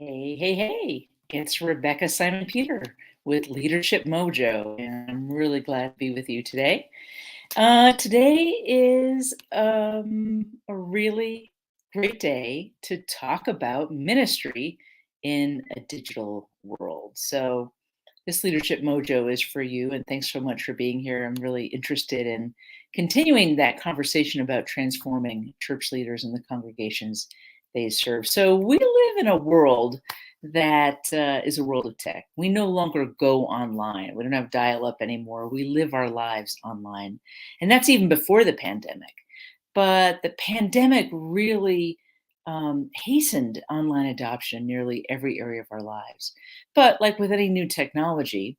Hey, hey, hey, it's Rebecca Simon Peter with Leadership Mojo, and I'm really glad to be with you today. Today is a really great day to talk about ministry in a digital world. So, this Leadership Mojo is for you, and thanks so much for being here. I'm really interested in continuing that conversation about transforming church leaders and the congregations they serve. So, we live in a world that is a world of tech. We no longer go online. We don't have dial up anymore. We live our lives online. And that's even before the pandemic. But the pandemic really hastened online adoption in nearly every area of our lives. But like with any new technology,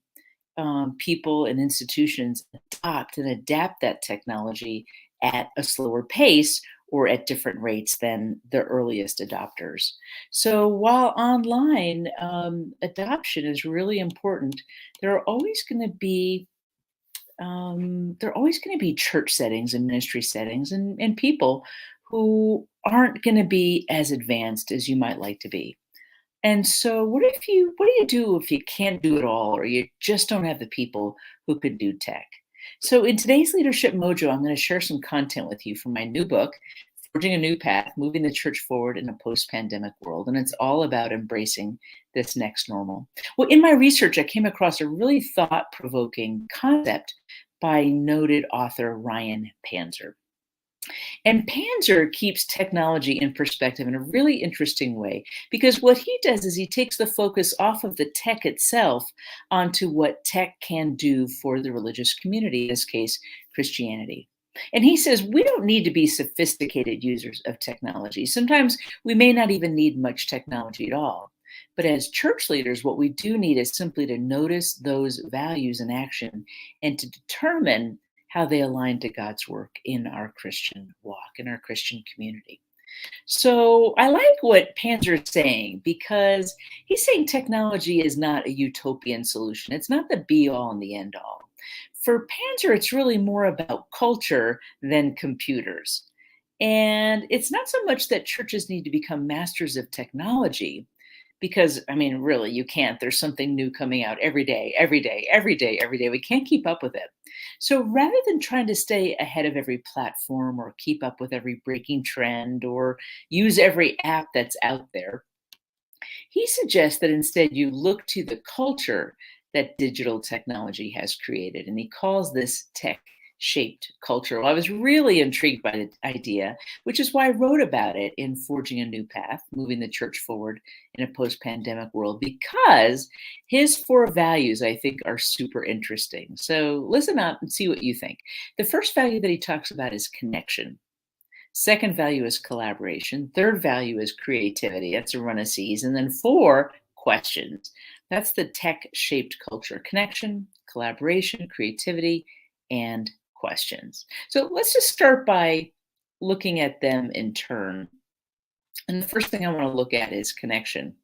people and institutions adopt and adapt that technology at a slower pace or at different rates than the earliest adopters. So while online adoption is really important, there are always going to be church settings and ministry settings and people who aren't going to be as advanced as you might like to be. And so what do you do if you can't do it all or you just don't have the people who could do tech? So in today's Leadership Mojo, I'm going to share some content with you from my new book, Forging a New Path, Moving the Church Forward in a Post-Pandemic World. And it's all about embracing this next normal. Well, in my research, I came across a really thought-provoking concept by noted author Ryan Panzer. And Panzer keeps technology in perspective in a really interesting way because what he does is he takes the focus off of the tech itself onto what tech can do for the religious community, in this case, Christianity. And he says we don't need to be sophisticated users of technology. Sometimes we may not even need much technology at all. But as church leaders, what we do need is simply to notice those values in action and to determine how they align to God's work in our Christian walk, in our Christian community. So I like what Panzer is saying because he's saying technology is not a utopian solution. It's not the be all and the end all. For Panzer, it's really more about culture than computers. And it's not so much that churches need to become masters of technology, because I mean, really, you can't. There's something new coming out every day, every day, every day, every day. We can't keep up with it. So rather than trying to stay ahead of every platform or keep up with every breaking trend or use every app that's out there, he suggests that instead you look to the culture that digital technology has created. And he calls this tech shaped culture. Well, I was really intrigued by the idea, which is why I wrote about it in Forging a New Path, Moving the Church Forward in a Post-Pandemic World, because his four values, I think, are super interesting. So listen up and see what you think. The first value that he talks about is connection. Second value is collaboration. Third value is creativity. That's a run of C's. And then four, questions. That's the tech-shaped culture: connection, collaboration, creativity, and questions. So let's just start by looking at them in turn. And the first thing I want to look at is connection.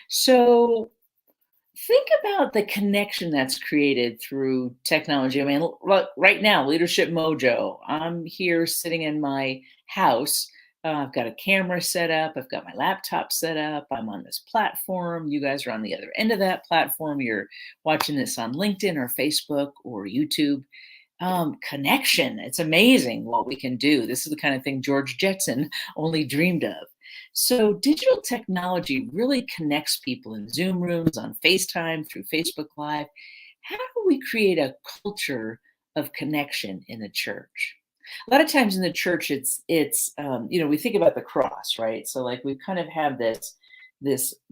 So think about the connection that's created through technology. I mean, look, right now, Leadership Mojo, I'm here sitting in my house. I've got a camera set up. I've got my laptop set up. I'm on this platform. You guys are on the other end of that platform. You're watching this on LinkedIn or Facebook or YouTube. Connection. It's amazing what we can do. This is the kind of thing George Jetson only dreamed of. So digital technology really connects people in Zoom rooms, on FaceTime, through Facebook Live. How do we create a culture of connection in the church? A lot of times in the church, it's we think about the cross, right? So like we kind of have this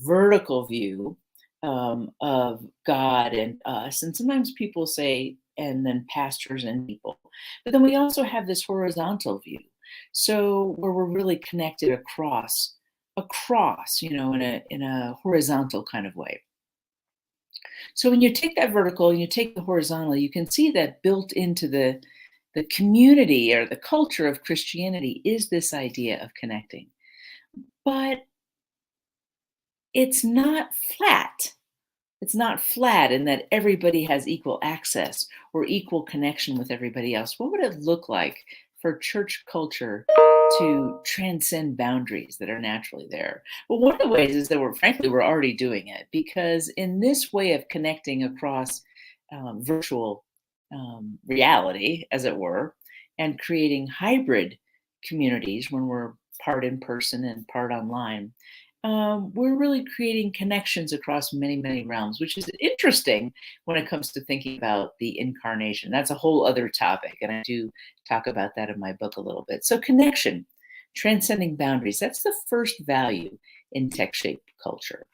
vertical view of God and us, and sometimes people say, and then pastors and people, but then we also have this horizontal view. So where we're really connected across, in a horizontal kind of way. So when you take that vertical and you take the horizontal, you can see that built into the community or the culture of Christianity is this idea of connecting. But it's not flat. It's not flat in that everybody has equal access or equal connection with everybody else. What would it look like for church culture to transcend boundaries that are naturally there? Well, one of the ways is that we're already doing it, because in this way of connecting across virtual reality, as it were, and creating hybrid communities when we're part in person and part online, we're really creating connections across many, many realms, which is interesting when it comes to thinking about the incarnation. That's a whole other topic, and I do talk about that in my book a little bit. So, connection, transcending boundaries, that's the first value in tech shaped culture.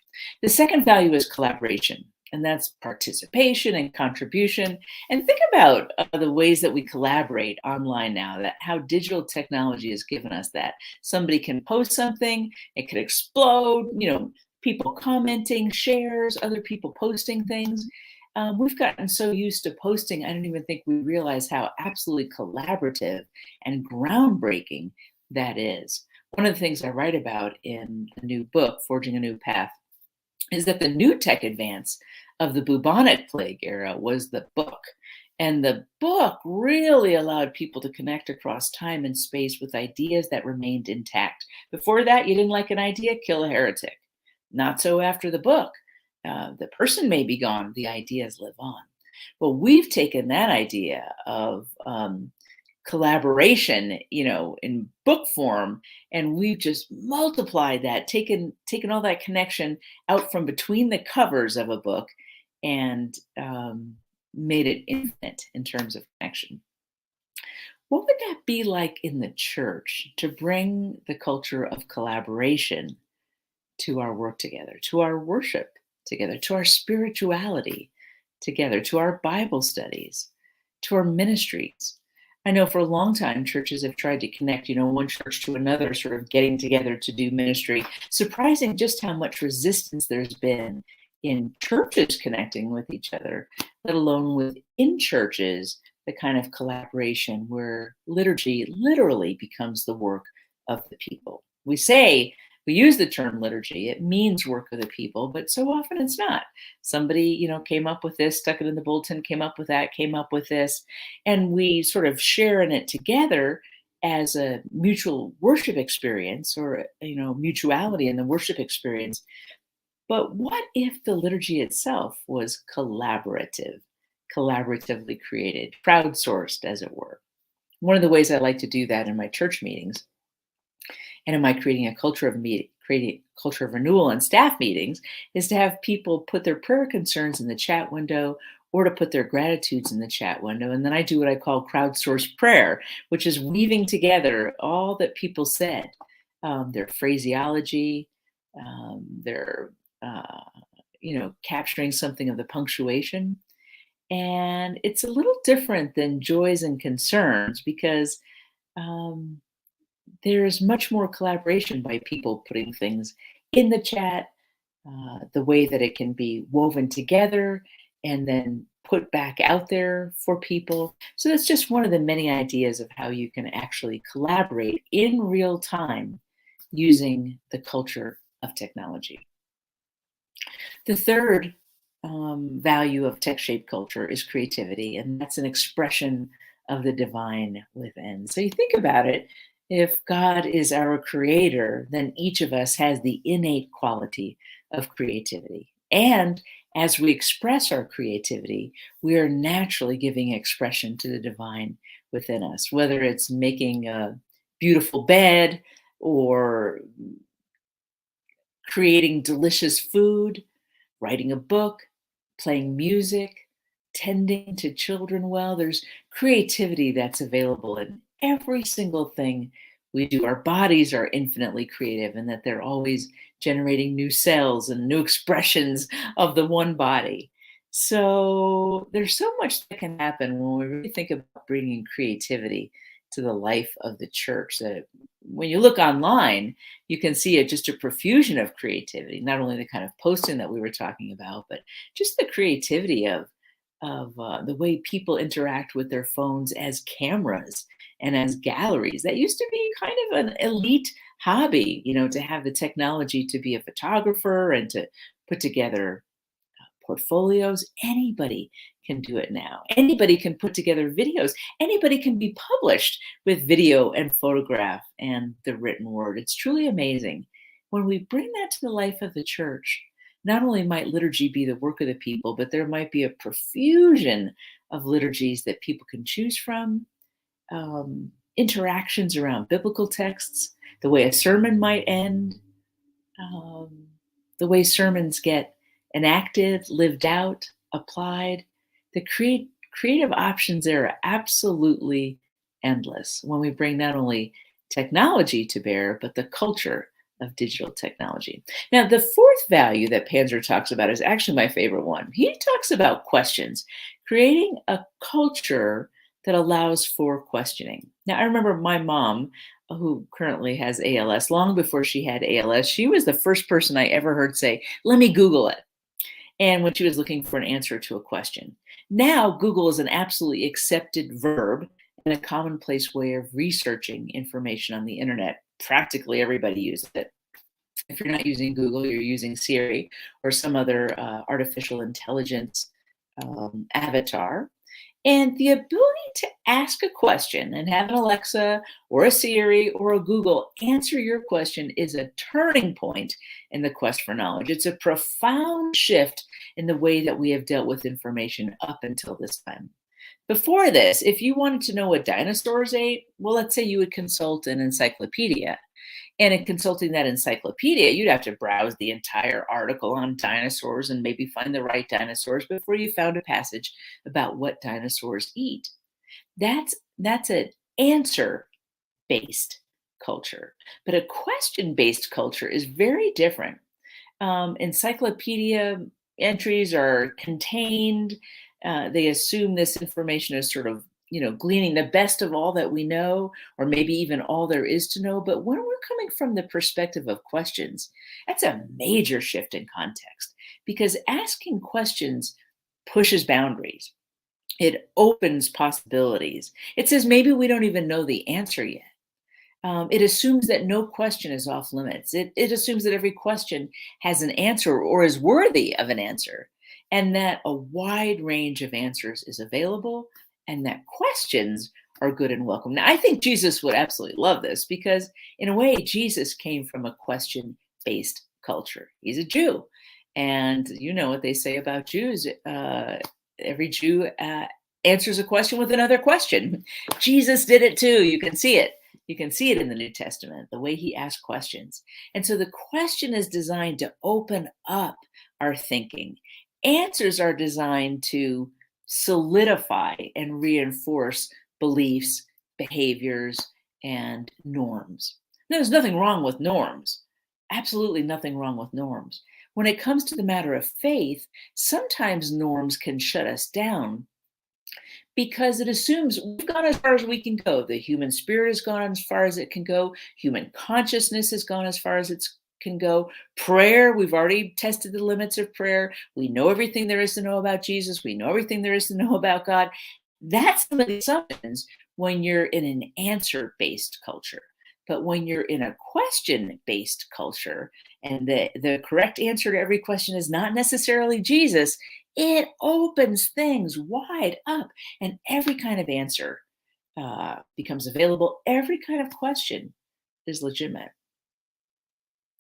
The second value is collaboration, and that's participation and contribution. And think about the ways that we collaborate online now, that how digital technology has given us that. Somebody can post something, it could explode, people commenting, shares, other people posting things. We've gotten so used to posting, I don't even think we realize how absolutely collaborative and groundbreaking that is. One of the things I write about in the new book, Forging a New Path, is that the new tech advance of the bubonic plague era was the book. And the book really allowed people to connect across time and space with ideas that remained intact. Before that, you didn't like an idea, kill a heretic. Not so after the book. The person may be gone, the ideas live on. Well, we've taken that idea of collaboration, in book form, and we've just multiplied that, taken all that connection out from between the covers of a book, and made it infinite in terms of connection. What would that be like in the church to bring the culture of collaboration to our work together, to our worship together, to our spirituality together, to our Bible studies, to our ministries? I know for a long time, churches have tried to connect, one church to another, sort of getting together to do ministry. Surprising just how much resistance there's been in churches connecting with each other, let alone within churches, the kind of collaboration where liturgy literally becomes the work of the people. We use the term liturgy, it means work of the people, but so often it's not. Somebody, came up with this, stuck it in the bulletin, came up with that, came up with this, and we sort of share in it together as a mutual worship experience, or, mutuality in the worship experience. But what if the liturgy itself was collaboratively created, crowdsourced, as it were? One of the ways I like to do that in my church meetings, and in my creating culture of renewal and staff meetings, is to have people put their prayer concerns in the chat window, or to put their gratitudes in the chat window. And then I do what I call crowdsourced prayer, which is weaving together all that people said, their phraseology, their capturing something of the punctuation. And it's a little different than joys and concerns, because there's much more collaboration by people putting things in the chat, the way that it can be woven together and then put back out there for people. So that's just one of the many ideas of how you can actually collaborate in real time using the culture of technology. The third value of tech shaped culture is creativity, and that's an expression of the divine within. So you think about it, if God is our creator, then each of us has the innate quality of creativity. And as we express our creativity, we are naturally giving expression to the divine within us, whether it's making a beautiful bed, or creating delicious food, writing a book, playing music, tending to children well. There's creativity that's available in every single thing we do. Our bodies are infinitely creative, and that they're always generating new cells and new expressions of the one body. So there's so much that can happen when we really think about bringing creativity to the life of the church, that when you look online, you can see it just a profusion of creativity, not only the kind of posting that we were talking about, but just the creativity of the way people interact with their phones as cameras and as galleries. That used to be kind of an elite hobby, to have the technology to be a photographer and to put together portfolios. Anybody can do it now. Anybody can put together videos. Anybody can be published with video and photograph and the written word. It's truly amazing. When we bring that to the life of the church, not only might liturgy be the work of the people, but there might be a profusion of liturgies that people can choose from, interactions around biblical texts, the way a sermon might end, um, the way sermons get enacted, lived out, applied. The creative options there are absolutely endless when we bring not only technology to bear, but the culture of digital technology. Now, the fourth value that Panzer talks about is actually my favorite one. He talks about questions, creating a culture that allows for questioning. Now, I remember my mom, who currently has ALS, long before she had ALS, she was the first person I ever heard say, "Let me Google it." And when she was looking for an answer to a question. Now, Google is an absolutely accepted verb and a commonplace way of researching information on the internet. Practically everybody uses it. If you're not using Google, you're using Siri or some other artificial intelligence avatar. And the ability to ask a question and have an Alexa or a Siri or a Google answer your question is a turning point in the quest for knowledge. It's a profound shift in the way that we have dealt with information up until this time. Before this, if you wanted to know what dinosaurs ate, well, let's say you would consult an encyclopedia. And in consulting that encyclopedia, you'd have to browse the entire article on dinosaurs and maybe find the right dinosaurs before you found a passage about what dinosaurs eat. That's an answer-based culture. But a question-based culture is very different. Encyclopedia entries are contained. They assume this information is sort of, gleaning the best of all that we know, or maybe even all there is to know. But when we're coming from the perspective of questions, that's a major shift in context, because asking questions pushes boundaries. It opens possibilities. It says maybe we don't even know the answer yet. It assumes that no question is off limits. It assumes that every question has an answer or is worthy of an answer, and that a wide range of answers is available, and that questions are good and welcome. Now, I think Jesus would absolutely love this, because in a way, Jesus came from a question-based culture. He's a Jew. And you know what they say about Jews. Every Jew answers a question with another question. Jesus did it too. You can see it. You can see it in the New Testament, the way he asked questions. And so the question is designed to open up our thinking. Answers are designed to solidify and reinforce beliefs, behaviors, and norms. Now, there's nothing wrong with norms. Absolutely nothing wrong with norms. When it comes to the matter of faith, sometimes norms can shut us down, because it assumes we've gone as far as we can go. The human spirit has gone as far as it can go. Human consciousness has gone as far as it can go. Prayer, we've already tested the limits of prayer. We know everything there is to know about Jesus. We know everything there is to know about God. That's some of the assumptions when you're in an answer-based culture. But when you're in a question-based culture, and the correct answer to every question is not necessarily Jesus, it opens things wide up, and every kind of answer becomes available. Every kind of question is legitimate.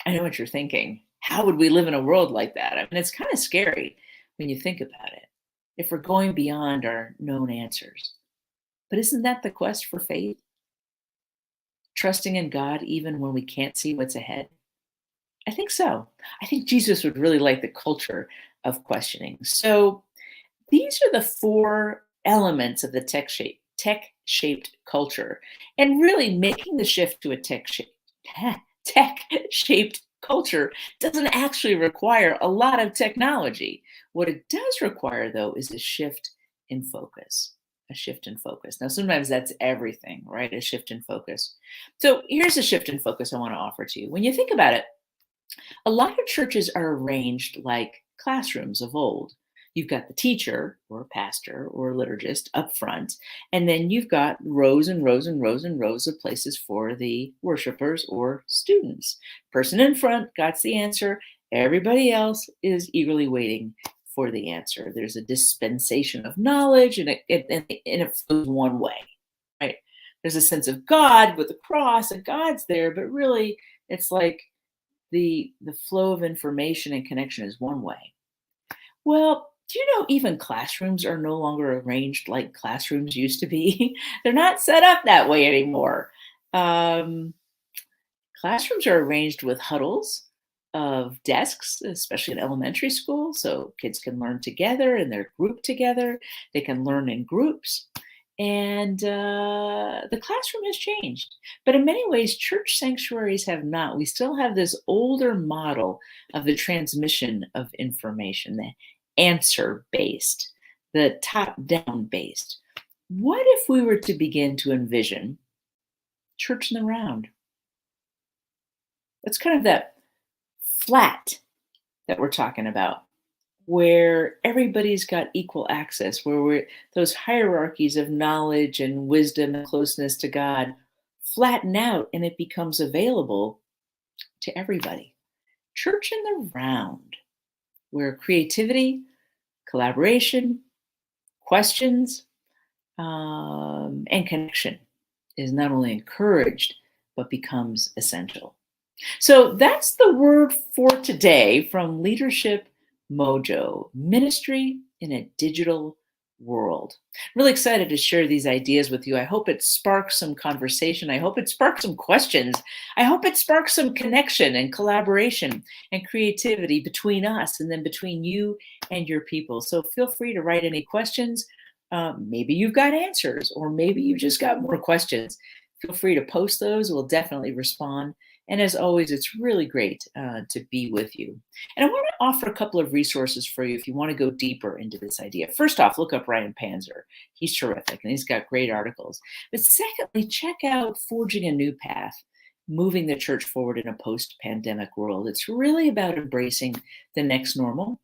I know what you're thinking. How would we live in a world like that? I mean, it's kind of scary when you think about it, if we're going beyond our known answers. But isn't that the quest for faith? Trusting in God even when we can't see what's ahead? I think so. I think Jesus would really like the culture of questioning. So these are the four elements of the tech-shaped culture. And really making the shift to a tech-shaped culture doesn't actually require a lot of technology. What it does require, though, is a shift in focus. A shift in focus. Now, sometimes that's everything, right? A shift in focus. So here's a shift in focus I want to offer to you. When you think about it, a lot of churches are arranged like classrooms of old. You've got the teacher or pastor or liturgist up front, and then you've got rows and rows and rows and rows of places for the worshipers or students. Person in front got the answer. Everybody else is eagerly waiting for the answer. There's a dispensation of knowledge, and it flows one way, right? There's a sense of God with the cross, and God's there, but really, it's like the flow of information and connection is one way. Well, do you know even classrooms are no longer arranged like classrooms used to be? They're not set up that way anymore. Um, Classrooms are arranged with huddles of desks, especially in elementary school, so kids can learn together and they're grouped together. They can learn in groups. And the classroom has changed. But in many ways, church sanctuaries have not. We still have this older model of the transmission of information, the answer based, the top down based. What if we were to begin to envision church in the round? It's kind of that flat that we're talking about, where everybody's got equal access, where those hierarchies of knowledge and wisdom and closeness to God flatten out and it becomes available to everybody. Church in the round, where creativity, collaboration, questions, and connection is not only encouraged, but becomes essential. So that's the word for today from Leadership Mojo, ministry in a digital world. I'm really excited to share these ideas with you. I hope it sparks some conversation. I hope it sparks some questions. I hope it sparks some connection and collaboration and creativity between us and then between you and your people. So feel free to write any questions. Maybe you've got answers, or maybe you just got more questions. Feel free to post those. We'll definitely respond. And as always, it's really great to be with you. And I want to offer a couple of resources for you if you want to go deeper into this idea. First off, look up Ryan Panzer. He's terrific and he's got great articles. But secondly, check out Forging a New Path, Moving the Church Forward in a Post-Pandemic World. It's really about embracing the next normal.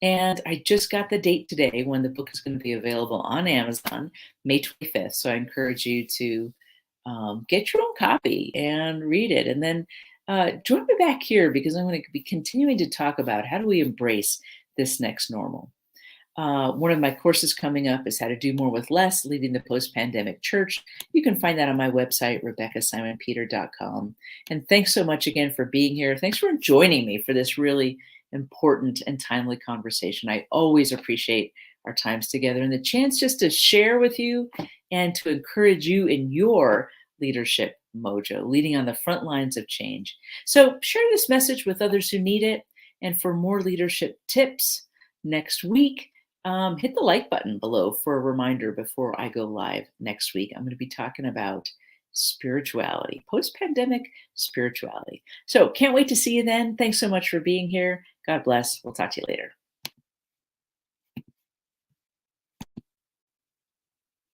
And I just got the date today when the book is going to be available on Amazon, May 25th. So I encourage you to get your own copy and read it. And then join me back here because I'm going to be continuing to talk about how do we embrace this next normal. One of my courses coming up is How to Do More with Less, Leading the Post-Pandemic Church. You can find that on my website, RebeccaSimonPeter.com. And thanks so much again for being here. Thanks for joining me for this really important and timely conversation. I always appreciate our times together and the chance just to share with you and to encourage you in your leadership mojo, leading on the front lines of change. So share this message with others who need it. And for more leadership tips next week, hit the like button below for a reminder before I go live next week. I'm going to be talking about spirituality, post-pandemic spirituality. So can't wait to see you then. Thanks so much for being here. God bless. We'll talk to you later.